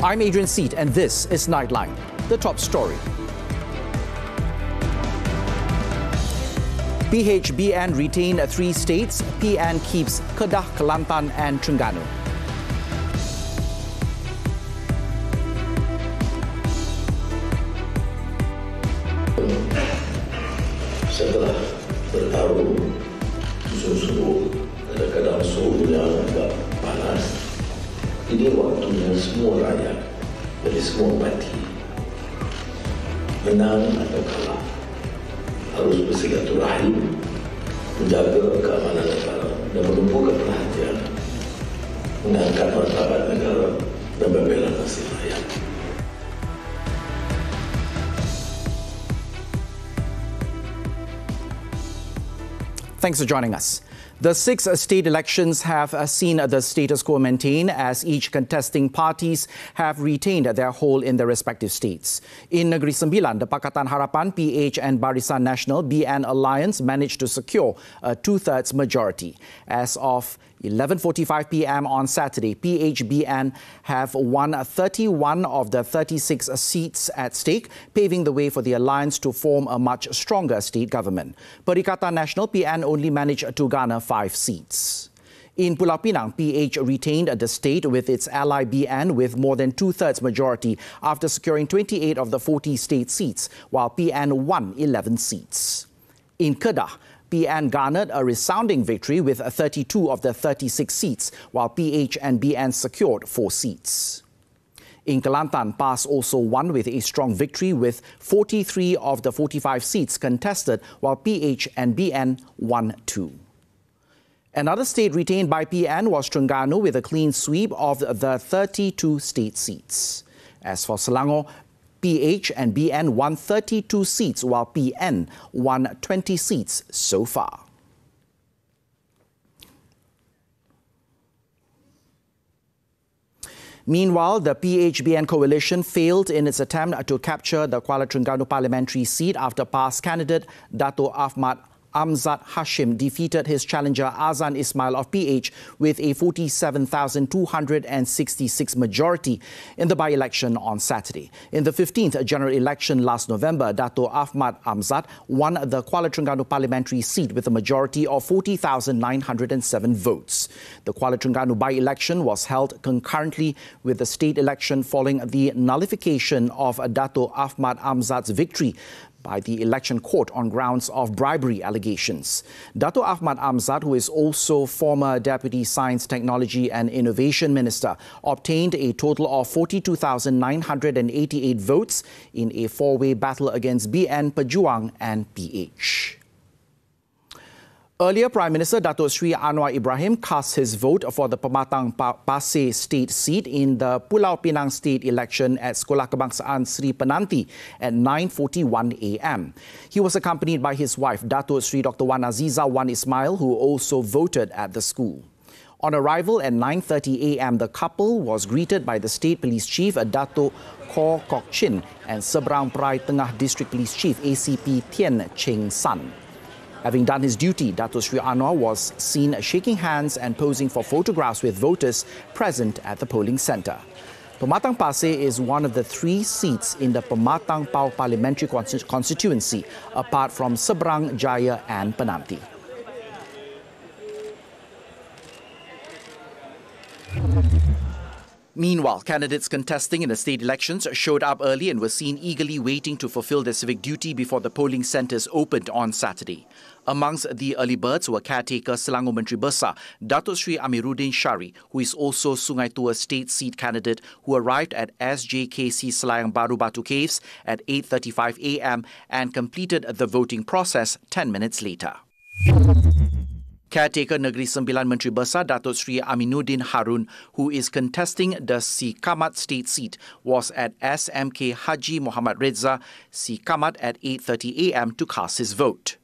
I'm Adrian Seet, and this is Nightline, the top story. PHBN retained 3 states. PN keeps Kedah, Kelantan and Terengganu. Setelah bertarung sungguh-sungguh, kadang-kadang suhunya agak panas, ini waktunya semua rakyat dari semua parti, menang atau kalah, harus bersilaturahim, menjaga keamanan negara dan menumpukan perhatian, mengangkat martabat negara dan membela nasib rakyat. Thanks for joining us. The 6 state elections have seen the status quo maintained as each contesting parties have retained their hold in their respective states. In Negeri Sembilan, the Pakatan Harapan, PH and Barisan Nasional BN Alliance managed to secure a 2/3 majority. As of 11:45 p.m. on Saturday, PHBN have won 31 of the 36 seats at stake, paving the way for the alliance to form a much stronger state government. Perikatan Nasional PN only managed to garner 5 seats. In Pulau Pinang, PH retained the state with its ally BN with more than 2/3 majority after securing 28 of the 40 state seats, while PN won 11 seats. In Kedah, PN garnered a resounding victory with 32 of the 36 seats, while PH and BN secured 4 seats. In Kelantan, PAS also won with a strong victory with 43 of the 45 seats contested, while PH and BN won 2. Another state retained by PN was Terengganu with a clean sweep of the 32 state seats. As for Selangor, PH and BN won 32 seats, while PN won 20 seats so far. Meanwhile, the PHBN coalition failed in its attempt to capture the Kuala Terengganu parliamentary seat after PAS candidate Dato' Ahmad Amzad Hashim defeated his challenger Azan Ismail of PH with a 47,266 majority in the by-election on Saturday. In the 15th general election last November, Dato' Ahmad Amzad won the Kuala Terengganu parliamentary seat with a majority of 40,907 votes. The Kuala Terengganu by-election was held concurrently with the state election following the nullification of Dato' Ahmad Amzad's victory by the election court on grounds of bribery allegations. Dato' Ahmad Amzad, who is also former Deputy Science, Technology and Innovation Minister, obtained a total of 42,988 votes in a 4-way battle against BN, Pejuang and PH. Earlier, Prime Minister Dato' Sri Anwar Ibrahim cast his vote for the Pematang Pasir state seat in the Pulau Pinang state election at Sekolah Kebangsaan Sri Penanti at 9:41 a.m. He was accompanied by his wife, Dato' Sri Dr. Wan Aziza Wan Ismail, who also voted at the school. On arrival at 9:30 a.m., the couple was greeted by the State Police Chief, Dato' Kor Kok Chin, and Seberang Perai Tengah District Police Chief, ACP Tien Cheng San. Having done his duty, Dato' Sri Anwar was seen shaking hands and posing for photographs with voters present at the polling centre. Pematang Pasir is one of the 3 seats in the Pematang Pau parliamentary constituency, apart from Seberang Jaya and Penanti. Meanwhile, candidates contesting in the state elections showed up early and were seen eagerly waiting to fulfill their civic duty before the polling centres opened on Saturday. Amongst the early birds were caretaker Selangor Menteri Besar, Dato' Sri Amiruddin Shari, who is also Sungai Tua state seat candidate, who arrived at SJKC Selayang Baru Batu Caves at 8:35 a.m. and completed the voting process 10 minutes later. Caretaker Negeri Sembilan Menteri Besar Dato' Sri Aminuddin Harun, who is contesting the Sikamat state seat, was at SMK Haji Muhammad Reza Sikamat at 8:30 a.m. to cast his vote.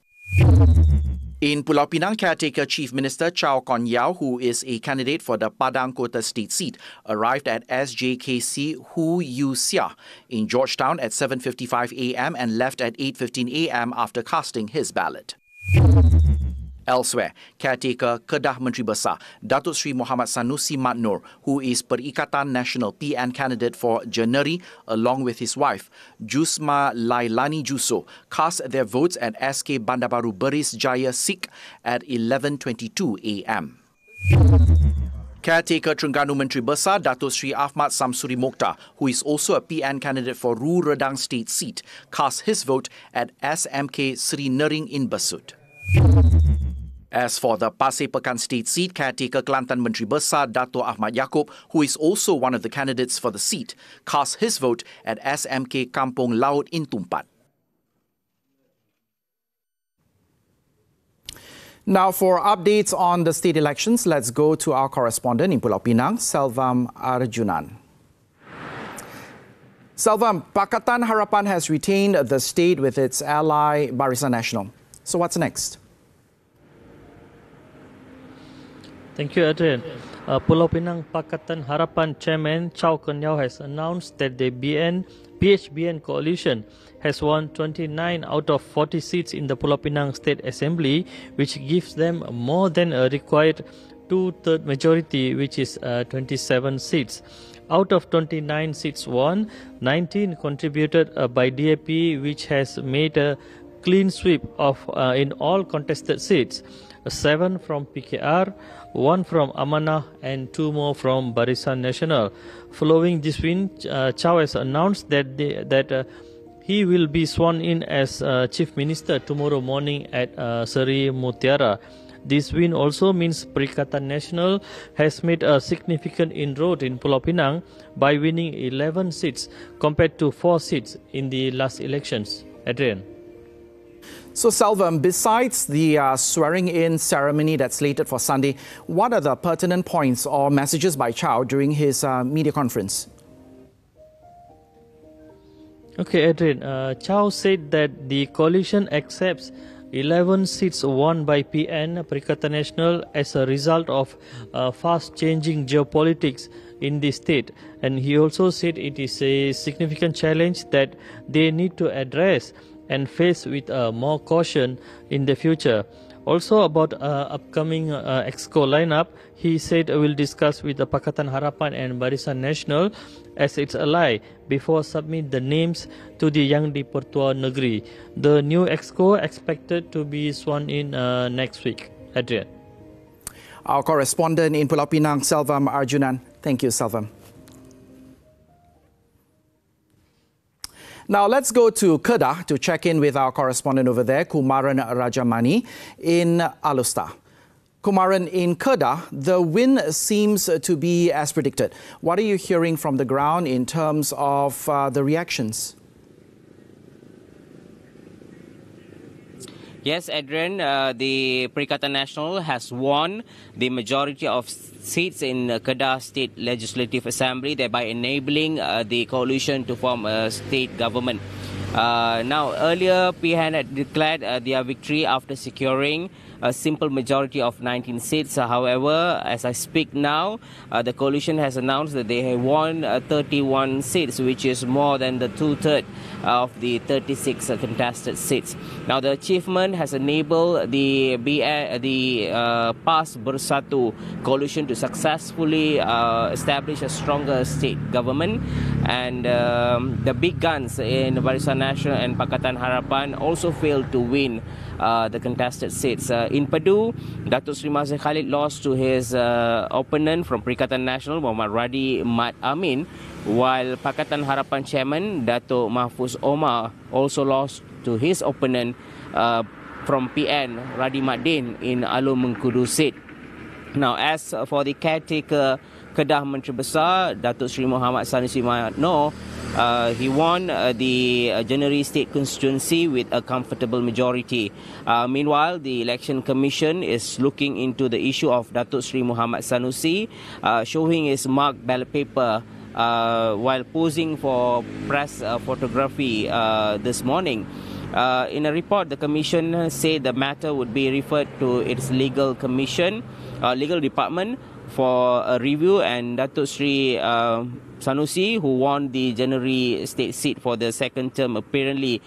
In Pulau Pinang, caretaker Chief Minister Chow Kon Yao, who is a candidate for the Padang Kota state seat, arrived at SJKC Hu Yu Sia in Georgetown at 7:55 a.m. and left at 8:15 a.m. after casting his ballot. Elsewhere, caretaker Kedah Menteri Besar Datuk Seri Muhammad Sanusi Mat Noor, who is Perikatan Nasional PN candidate for Jeneri, along with his wife Jusma Lailani Juso, cast their votes at SK Bandar Baru Beris Jaya Sikh at 11:22 a.m. Caretaker Terengganu Menteri Besar Datuk Seri Ahmad Samsuri Mokhtar, who is also a PN candidate for Ru Redang State seat, cast his vote at SMK Seri Nering in Besut. As for the Pasir Pekan State seat, caretaker Kelantan Menteri Besar Dato' Ahmad Yaakob, who is also one of the candidates for the seat, cast his vote at SMK Kampung Laut in Tumpat. Now, for updates on the state elections, let's go to our correspondent in Pulau Pinang, Selvam Arjunan. Selvam, Pakatan Harapan has retained the state with its ally Barisan Nasional. So what's next? Thank you, Adrian. Pulau Pinang Pakatan Harapan Chairman Chow Kenyao has announced that the PHBN coalition has won 29 out of 40 seats in the Pulau Pinang State Assembly, which gives them more than a required two-third majority, which is 27 seats. Out of 29 seats won, 19 contributed by DAP, which has made a clean sweep of in all contested seats. 7 from PKR, 1 from Amanah and 2 more from Barisan Nasional. Following this win, Chow has announced that he will be sworn in as Chief Minister tomorrow morning at Seri Mutiara. This win also means Perikatan Nasional has made a significant inroad in Pulau Pinang by winning 11 seats compared to 4 seats in the last elections. Adrian. So, Selvam, besides the swearing-in ceremony that's slated for Sunday, what are the pertinent points or messages by Chow during his media conference? Okay, Adrian. Chow said that the coalition accepts 11 seats won by PN, Perikatan Nasional, as a result of fast-changing geopolitics in the state. And he also said it is a significant challenge that they need to address and face with more caution in the future. Also about upcoming Exco lineup, he said will discuss with the Pakatan Harapan and Barisan Nasional as its ally before submit the names to the Yang di-Pertua Negeri. The new Exco expected to be sworn in next week. Adrian. Our correspondent in Pulau Pinang, Selvam Arjunan. Thank you, Selvam. Now let's go to Kedah to check in with our correspondent over there, Kumaran Rajamani in Alustar. Kumaran, in Kedah, the win seems to be as predicted. What are you hearing from the ground in terms of the reactions? Yes, Adrian, the Perikatan Nasional has won the majority of seats in Kedah State Legislative Assembly, thereby enabling the coalition to form a state government. Now, earlier, PHAN had declared their victory after securing a simple majority of 19 seats. However, as I speak now, the coalition has announced that they have won 31 seats, which is more than the two-thirds of the 36 contested seats. Now, the achievement has enabled the PAS Bersatu coalition to successfully establish a stronger state government, and the big guns in Barisan Nasional and Pakatan Harapan also failed to win the contested seats. In Padu, Datuk Seri Mazhar Khalid lost to his opponent from Perikatan Nasional, Muhammad Radi Mat Amin, while Pakatan Harapan chairman Datuk Mahfuz Omar also lost to his opponent from PN, Radi Mat Din in Alor Mengkudu seat. Now, as for the caretaker Kedah Menteri Besar, Datuk Seri Muhammad Sanusi Mat Noor, he won the Jeneri State constituency with a comfortable majority. Meanwhile, the Election Commission is looking into the issue of Datuk Seri Muhammad Sanusi showing his marked ballot paper while posing for press photography this morning. In a report, the Commission said the matter would be referred to its legal department for a review, and Datuk Seri Sanusi, who won the Jeneri State seat for the second term, apparently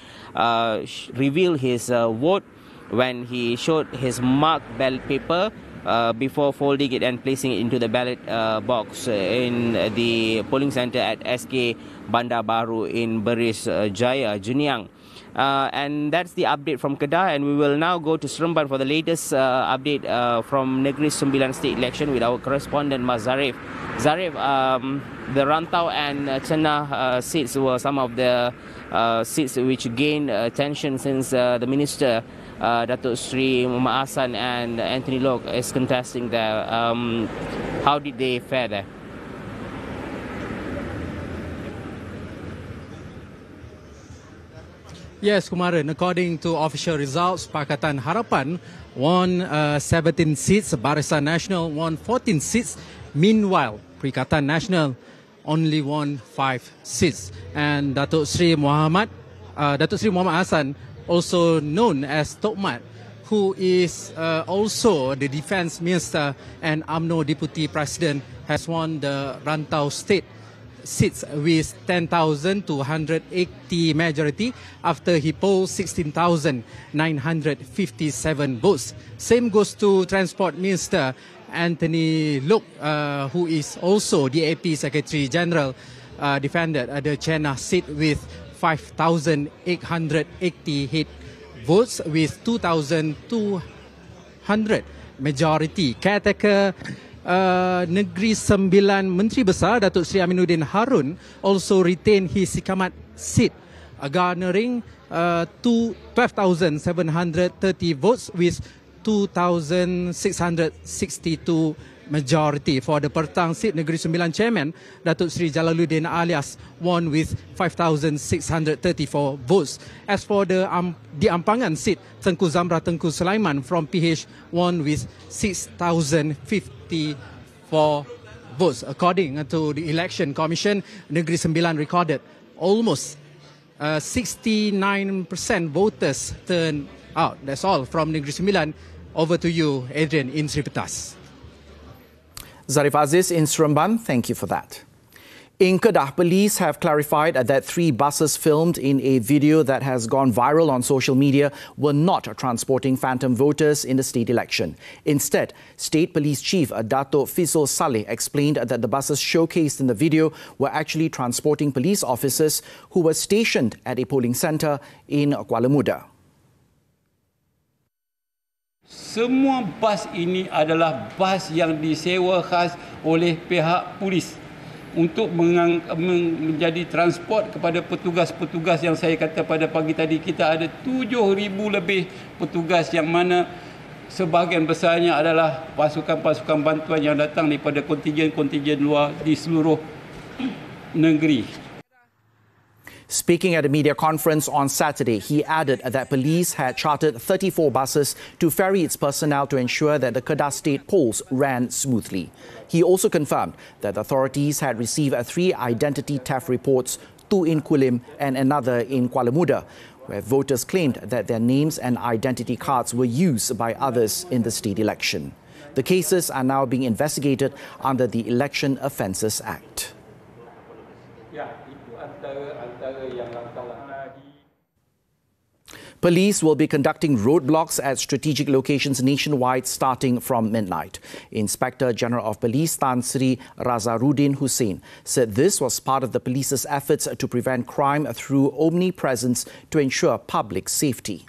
revealed his vote when he showed his marked ballot paper before folding it and placing it into the ballot box in the polling centre at SK Bandar Baru in Beris Jaya, Juniang. And that's the update from Kedah, and we will now go to Seremban for the latest update from Negeri Sembilan state election with our correspondent Mas Zarif. Zarif, the Rantau and Chenah seats were some of the seats which gained attention since the minister Datuk Sri Muhammad Hassan and Anthony Lok is contesting there. How did they fare there? Yes, Kumaran, according to official results, Pakatan Harapan won 17 seats, Barisan Nasional won 14 seats. Meanwhile, Perikatan Nasional only won 5 seats. And Datuk Sri Muhammad Hassan, also known as Tok Mat, who is also the Defence Minister and UMNO Deputy President, has won the Rantau State seats with 10,280 majority after he polled 16,957 votes. Same goes to Transport Minister Anthony Lok, who is also DAP Secretary General, defended the Chenah seat with 5,888 votes with 2,200 majority. Caretaker Negeri Sembilan Menteri Besar Datuk Seri Aminuddin Harun also retained his Sikamat seat, garnering 12,730 votes with 2,662 majority. For the Pertang seat, Negeri Sembilan Chairman Datuk Seri Jalaluddin alias won with 5,634 votes. As for the Ampangan seat, Tengku Zamrah Tengku Sulaiman from PH won with 6,054 votes. According to the Election Commission, Negeri Sembilan recorded almost 69% voters turn out. That's all from Negeri Sembilan. Over to you, Adrian, in Sri Petas. Zarif Aziz in Seremban, thank you for that. In Kedah, police have clarified that 3 buses filmed in a video that has gone viral on social media were not transporting phantom voters in the state election. Instead, State Police Chief Dato' Fizul Saleh explained that the buses showcased in the video were actually transporting police officers who were stationed at a polling centre in Kuala Muda. Semua bas ini adalah bas yang disewa khas oleh pihak polis untuk menjadi transport kepada petugas-petugas yang saya kata pada pagi tadi. Kita ada 7,000 lebih petugas yang mana sebahagian besarnya adalah pasukan-pasukan bantuan yang datang daripada kontijen-kontijen luar di seluruh negeri. Speaking at a media conference on Saturday, he added that police had chartered 34 buses to ferry its personnel to ensure that the Kedah state polls ran smoothly. He also confirmed that authorities had received 3 identity theft reports, 2 in Kulim and another in Kuala Muda, where voters claimed that their names and identity cards were used by others in the state election. The cases are now being investigated under the Election Offences Act. Police will be conducting roadblocks at strategic locations nationwide starting from midnight. Inspector General of Police Tan Sri Razaruddin Hussein said this was part of the police's efforts to prevent crime through omnipresence to ensure public safety.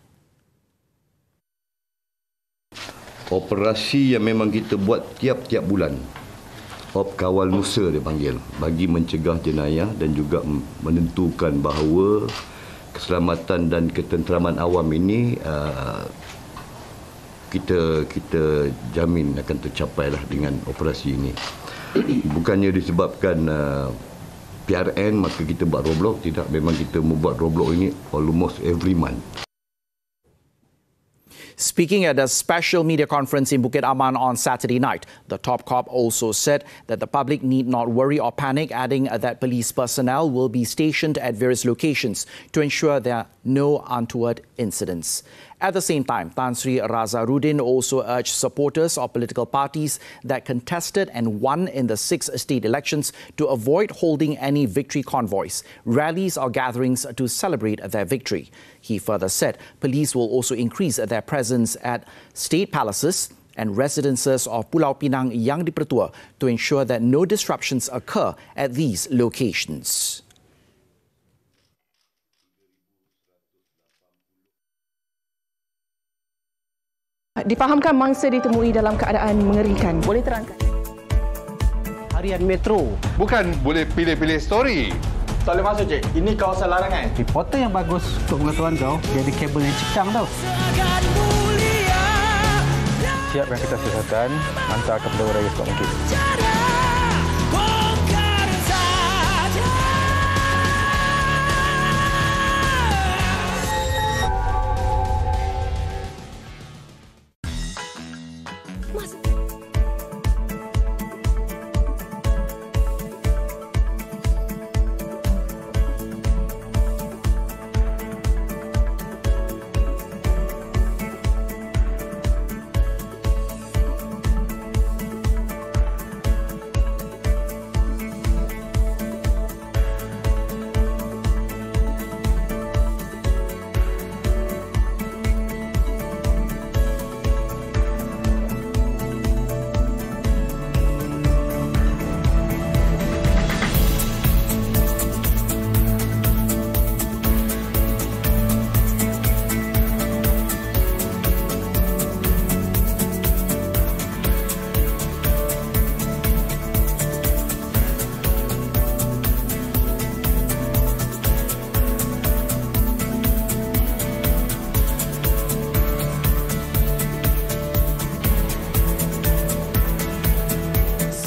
Operasi yang memang kita buat tiap-tiap bulan. Op Kawal Musa dia panggil, bagi mencegah jenayah dan juga menentukan bahawa keselamatan dan ketenteraman awam ini kita jamin akan tercapailah dengan operasi ini. Bukannya disebabkan PRN maka kita buat roadblock, tidak, memang kita membuat roadblock ini almost every month. Speaking at a special media conference in Bukit Aman on Saturday night, the top cop also said that the public need not worry or panic, adding that police personnel will be stationed at various locations to ensure there are no untoward incidents. At the same time, Tan Sri Razarudin also urged supporters of political parties that contested and won in the 6 state elections to avoid holding any victory convoys, rallies or gatherings to celebrate their victory. He further said police will also increase their presence at state palaces and residences of Pulau Pinang yang dipertua to ensure that no disruptions occur at these locations. Difahamkan mangsa ditemui dalam keadaan mengerikan. Boleh terangkan? Harian Metro. Bukan boleh pilih-pilih story. Tak boleh masuk, Cik. Ini kawasan larangan. Reporter yang bagus untuk pengetahuan kau, dia ada kabel yang cekang tau. Siapkan kertas kesihatan, hantar kepada warga sekuat mungkin.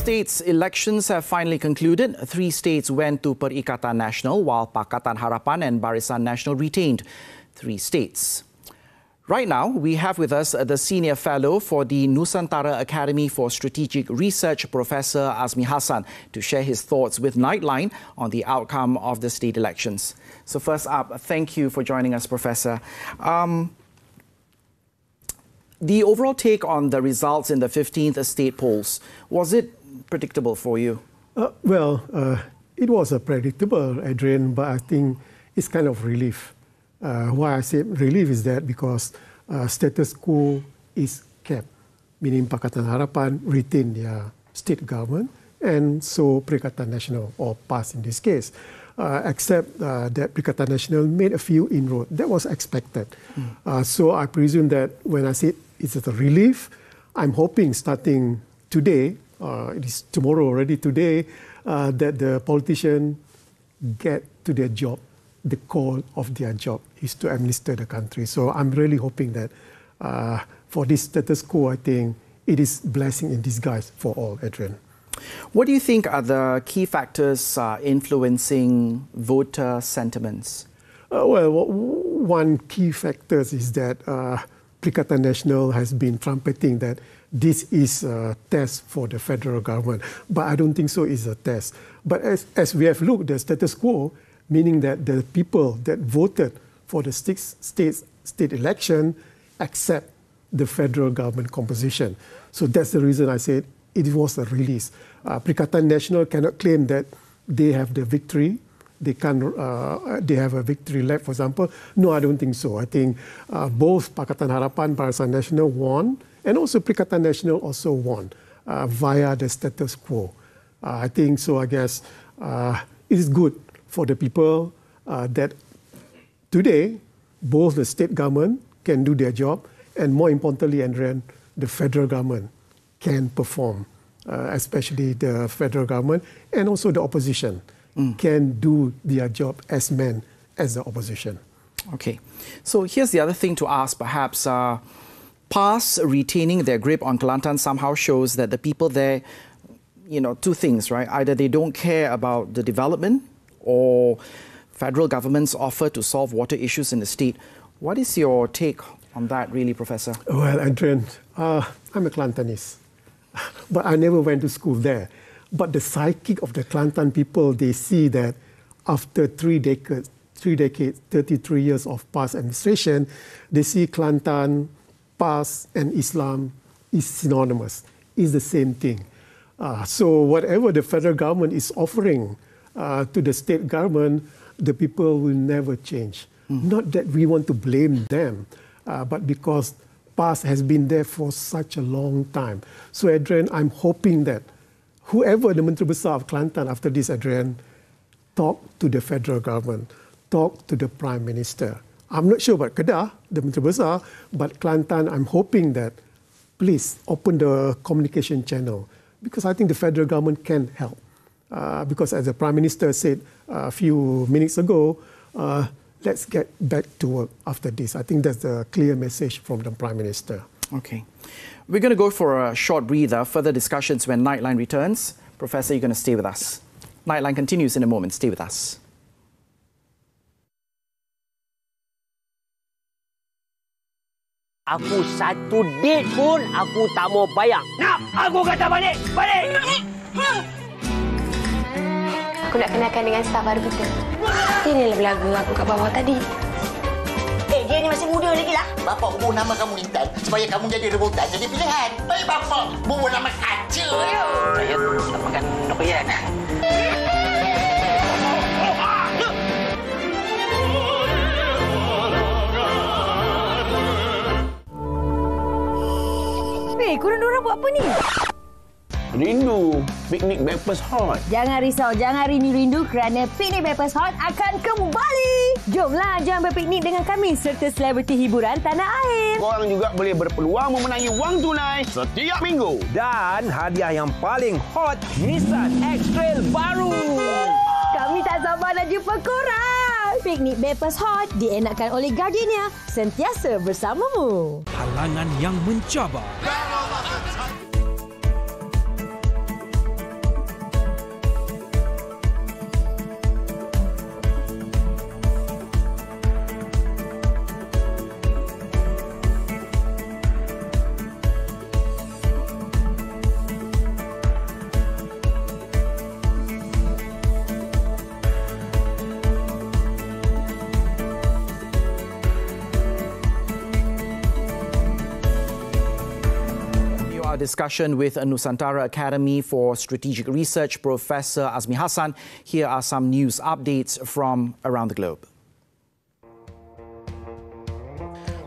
States elections have finally concluded. 3 states went to Perikatan Nasional, while Pakatan Harapan and Barisan Nasional retained 3 states. Right now, we have with us the Senior Fellow for the Nusantara Academy for Strategic Research, Professor Azmi Hassan, to share his thoughts with Nightline on the outcome of the state elections. So first up, thank you for joining us, Professor. The overall take on the results in the 15th state polls, was it predictable for you? It was predictable, Adrian, but I think it's kind of relief. Why I say relief is that because status quo is kept, meaning Pakatan Harapan retained their state government, and so Perikatan Nasional, or PAS in this case, except that Perikatan Nasional made a few inroads. That was expected. So I presume that when I say it's a relief, I'm hoping starting today, it is tomorrow already today, that the politicians get to their job. The call of their job is to administer the country. So I'm really hoping that for this status quo, I think it is blessing in disguise for all, Adrian. What do you think are the key factors influencing voter sentiments? One key factor is that Perikatan Nasional has been trumpeting that this is a test for the federal government. But I don't think so it's a test. But as we have looked, the status quo, meaning that the people that voted for the state election accept the federal government composition. So that's the reason I said it was a release. Perikatan Nasional cannot claim that they have the victory. They have a victory lap, for example. No, I don't think so. I think both Pakatan Harapan, Barisan Nasional won, and also Perikatan Nasional also won via the status quo. I think so. I guess it is good for the people that today both the state government can do their job, and more importantly, Adrian, the federal government can perform, especially the federal government and also the opposition can do their job as men as the opposition. Okay, so here's the other thing to ask, perhaps. PAS retaining their grip on Kelantan somehow shows that the people there, two things, right? Either they don't care about the development or federal government's offer to solve water issues in the state. What is your take on that, really, Professor? Well, Adrian, I'm a Kelantanese, but I never went to school there. But the psyche of the Kelantan people, they see that after 3 decades 3 decades, 33 years of PAS administration, they see Kelantan, PAS and Islam is synonymous, is the same thing. So whatever the federal government is offering to the state government, the people will never change. Not that we want to blame them, but because PAS has been there for such a long time. So Adrian, I'm hoping that whoever the Menteri Besar of Kelantan after this, Adrian, talk to the federal government, talk to the Prime Minister. I'm not sure about Kedah, the Menteri Besar, but Kelantan, I'm hoping that please open the communication channel because I think the federal government can help. Because as the Prime Minister said a few minutes ago, let's get back to work after this. I think that's the clear message from the Prime Minister. Okay. We're going to go for a short breather. Further discussions when Nightline returns. Professor, you're going to stay with us. Nightline continues in a moment. Stay with us. Aku satu date pun aku tak mau bayar. Nak, aku kata balik. Balik! Aku nak kenalkan dengan staf baru kita. Inilah belaga aku kat bawah tadi. Dia ni masih muda lagi lah. Bapa ubah nama kamu Intan supaya kamu jadi rebutan, jadi pilihan. Baik bapa, ubah nama kaca. Saya tak makan nokoyan. Korang diorang buat apa ni? Rindu piknik Backpass Hot. Jangan risau, jangan rindu-rindu kerana piknik Backpass Hot akan kembali. Jomlah, jom berpiknik dengan kami serta selebriti hiburan tanah air. Korang juga boleh berpeluang memenangi wang tunai setiap minggu. Dan hadiah yang paling hot, Nissan X-Trail baru. Kami tak sabar nak jumpa korang. Piknik Backpass Hot dienakkan oleh Gardenia, sentiasa bersamamu. Halangan yang mencabar. Discussion with Nusantara Academy for Strategic Research, Professor Azmi Hassan. Here are some news updates from around the globe.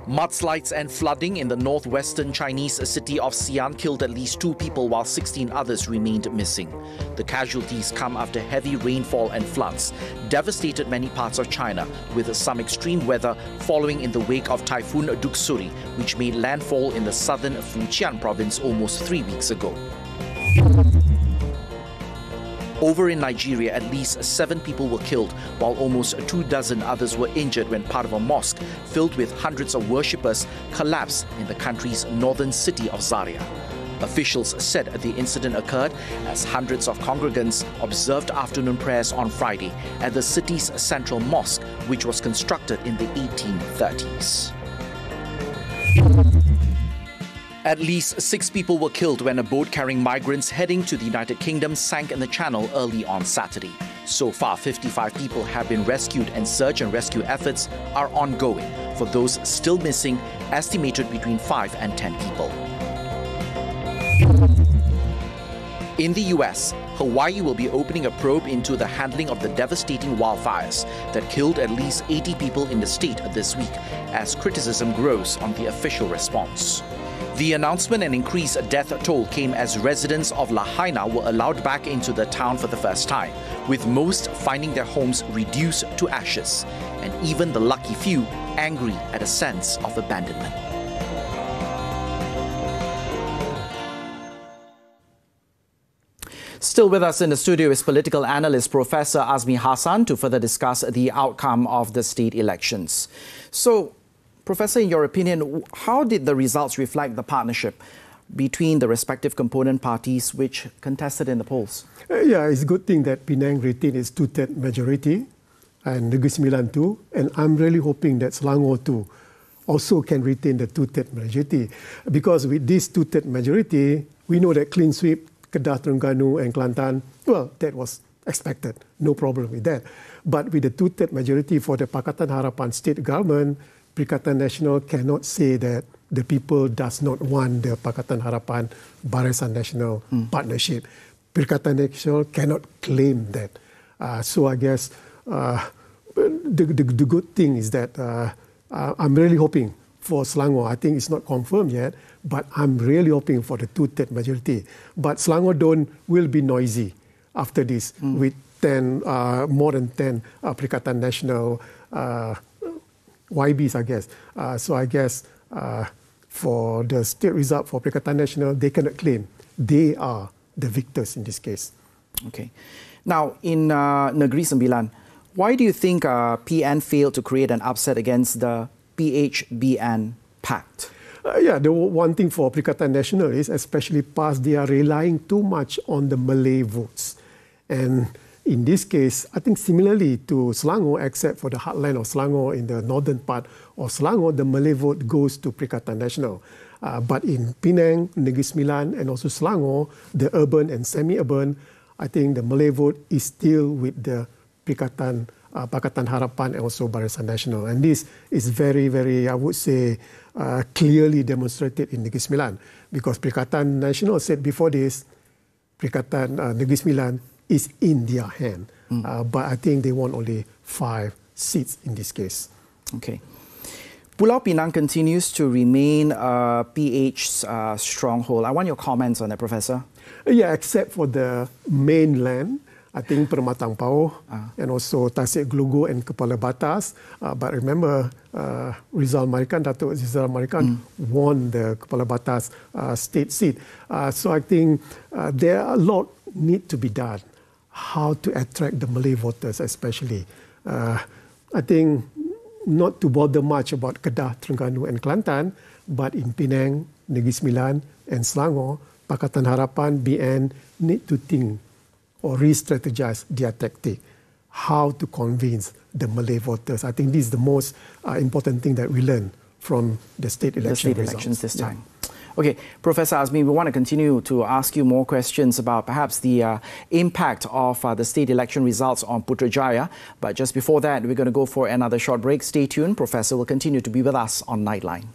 Mudslides and flooding in the northwestern Chinese city of Xi'an killed at least 2 people while 16 others remained missing. The casualties come after heavy rainfall and floods devastated many parts of China, with some extreme weather following in the wake of Typhoon Duksuri, which made landfall in the southern Fujian province almost 3 weeks ago. Over in Nigeria, at least 7 people were killed, while almost 24 others were injured when part of a mosque filled with hundreds of worshippers collapsed in the country's northern city of Zaria. Officials said the incident occurred as hundreds of congregants observed afternoon prayers on Friday at the city's central mosque, which was constructed in the 1830s. At least 6 people were killed when a boat carrying migrants heading to the United Kingdom sank in the Channel early on Saturday. So far, 55 people have been rescued and search and rescue efforts are ongoing for those still missing, estimated between 5 and 10 people. In the US, Hawaii will be opening a probe into the handling of the devastating wildfires that killed at least 80 people in the state this week as criticism grows on the official response. The announcement and increased death toll came as residents of Lahaina were allowed back into the town for the first time, with most finding their homes reduced to ashes, and even the lucky few angry at a sense of abandonment. Still with us in the studio is political analyst Professor Azmi Hassan to further discuss the outcome of the state elections. So, Professor, in your opinion, how did the results reflect the partnership between the respective component parties which contested in the polls? Yeah, it's a good thing that Penang retained its 2/3 majority and Negeri Sembilan too. And I'm really hoping that Selangor too also can retain the 2/3 majority. Because with this 2/3 majority, we know that clean sweep, Kedah, Terengganu and Kelantan, well, that was expected. No problem with that. But with the 2/3 majority for the Pakatan Harapan state government, Perikatan Nasional cannot say that the people does not want the Pakatan Harapan Barisan Nasional partnership. Perikatan Nasional cannot claim that. So I guess the good thing is that I'm really hoping for Selangor. I think it's not confirmed yet, but I'm really hoping for the 2/3 majority. But Selangor will be noisy after this with more than 10 Perikatan Nasional YBs, I guess. So I guess for the state result for Perikatan Nasional, they cannot claim they are the victors in this case. Okay. Now, in Negeri Sembilan, why do you think PN failed to create an upset against the PHBN pact? The one thing for Perikatan Nasional is, especially PAS, they are relying too much on the Malay votes. And in this case, I think similarly to Selangor, except for the heartland of Selangor in the northern part of Selangor, the Malay vote goes to Perikatan Nasional. But in Penang, Negeri Sembilan and also Selangor, the urban and semi-urban, I think the Malay vote is still with the Pakatan Harapan and also Barisan Nasional. And this is very, very, I would say, clearly demonstrated in Negeri Sembilan. Because Perikatan Nasional said before this, Perikatan Negeri Sembilan is in their hand. But I think they want only 5 seats in this case. Okay. Pulau Pinang continues to remain PH's stronghold. I want your comments on that, Professor. Except for the mainland, I think Permatang Pauh and also Tasik Glogo and Kepala Batas. But remember, Datuk Rizal Marikan won the Kepala Batas state seat. So I think there are a lot need to be done. How to attract the Malay voters especially. I think not to bother much about Kedah, Terengganu and Kelantan, but in Penang, Negeri Sembilan and Selangor, Pakatan Harapan, BN need to think or re-strategize their tactic. How to convince the Malay voters. I think this is the most important thing that we learn from the state elections this time. Okay, Professor Azmi, we want to continue to ask you more questions about perhaps the impact of the state election results on Putrajaya. But just before that, we're going to go for another short break. Stay tuned. Professor will continue to be with us on Nightline.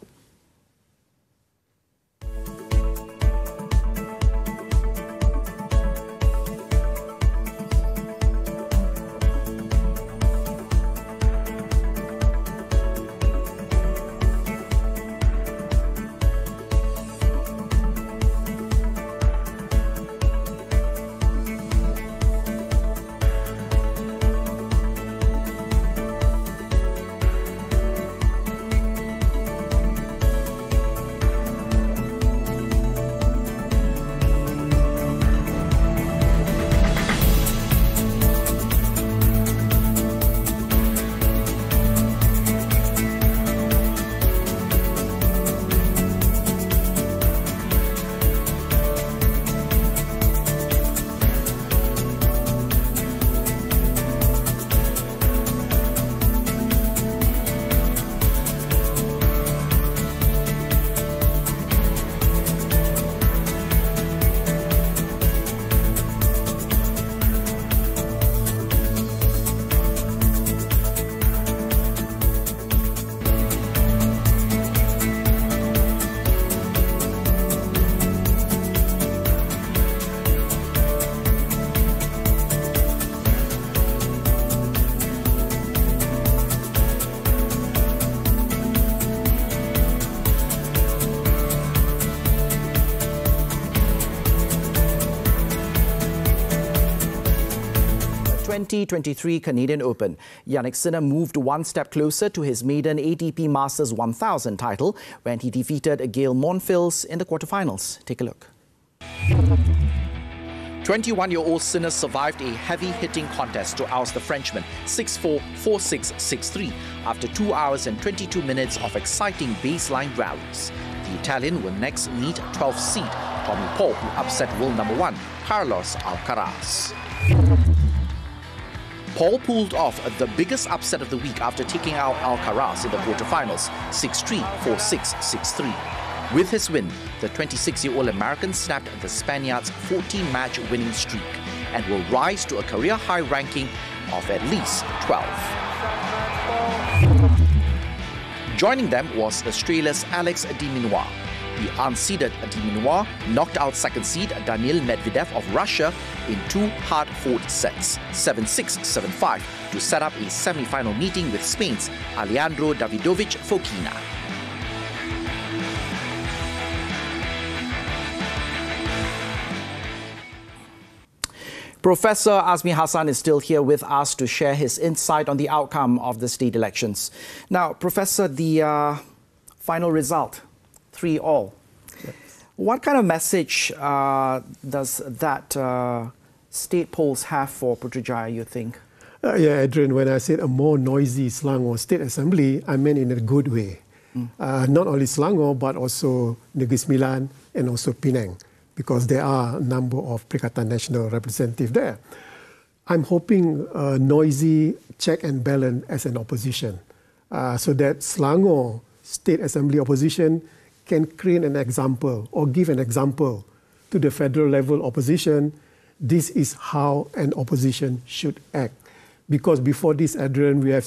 The 2023 Canadian Open, Jannik Sinner moved one step closer to his maiden ATP Masters 1000 title when he defeated Gail Monfils in the quarterfinals. Take a look. 21-year-old Sinner survived a heavy-hitting contest to oust the Frenchman 6-4, 4-6, 6-3 after 2 hours and 22 minutes of exciting baseline rallies. The Italian will next meet 12th seed Tommy Paul, who upset world number 1 Carlos Alcaraz. Paul pulled off the biggest upset of the week after taking out Alcaraz in the quarterfinals 6-3, 4-6, 6-3. With his win, the 26-year-old American snapped the Spaniard's 14-match winning streak. and will rise to a career high ranking of at least 12. Joining them was Australia's Alex de Minaur. The unseeded de Minaur knocked out second seed Daniil Medvedev of Russia in 2 hard-fought sets, 7-6, 7-5, to set up a semi-final meeting with Spain's Alejandro Davidovich Fokina. Professor Azmi Hassan is still here with us to share his insight on the outcome of the state elections. Now, Professor, the final result, 3-all. Yes. What kind of message does that state polls have for Putrajaya, you think? Yeah, Adrian, when I said a more noisy Selangor State Assembly, I meant in a good way. Not only Selangor, but also Negeri Sembilan and also Penang, because there are a number of Perikatan Nasional representatives there. I'm hoping a noisy check and balance as an opposition, so that Selangor State Assembly opposition can create an example or give an example to the federal level opposition. This is how an opposition should act. Because before this, Adrian, we have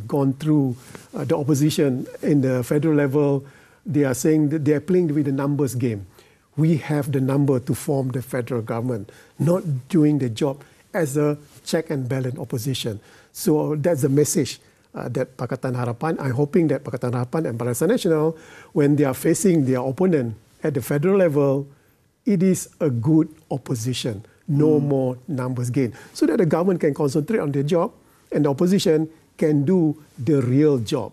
gone through the opposition in the federal level. They are saying that they are playing with the numbers game. We have the number to form the federal government, not doing the job as a check and balance opposition. So that's the message that Pakatan Harapan, I'm hoping that Pakatan Harapan and Barisan Nasional, when they are facing their opponent at the federal level, it is a good opposition. No more numbers game. So that the government can concentrate on their job and the opposition can do the real job,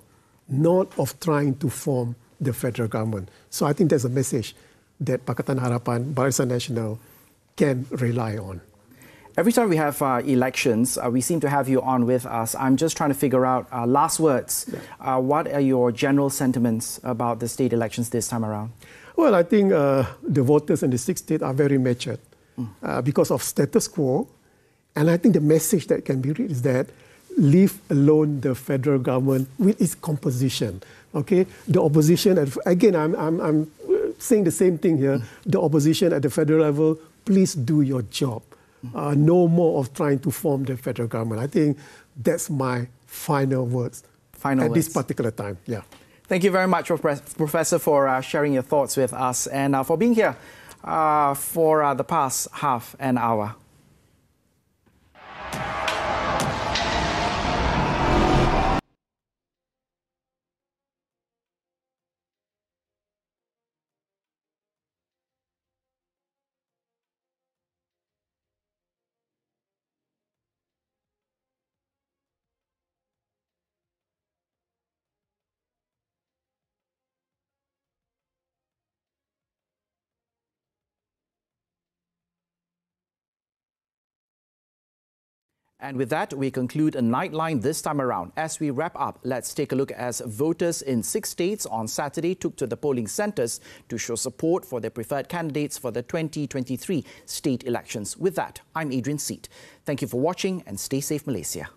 not of trying to form the federal government. So I think that's a message that Pakatan Harapan, Barisan Nasional can rely on. Every time we have elections, we seem to have you on with us. I'm just trying to figure out last words. What are your general sentiments about the state elections this time around? Well, I think the voters in the 6 states are very matured because of status quo. And I think the message that can be read is that leave alone the federal government with its composition. Okay, the opposition, again, I'm saying the same thing here. The opposition at the federal level, please do your job. No more of trying to form the federal government. I think that's my final words at this particular time. Yeah. Thank you very much, Professor, for sharing your thoughts with us and for being here for the past half an hour. And with that, we conclude a Nightline this time around. As we wrap up, let's take a look as voters in 6 states on Saturday took to the polling centres to show support for their preferred candidates for the 2023 state elections. With that, I'm Adrian Seet. Thank you for watching and stay safe, Malaysia.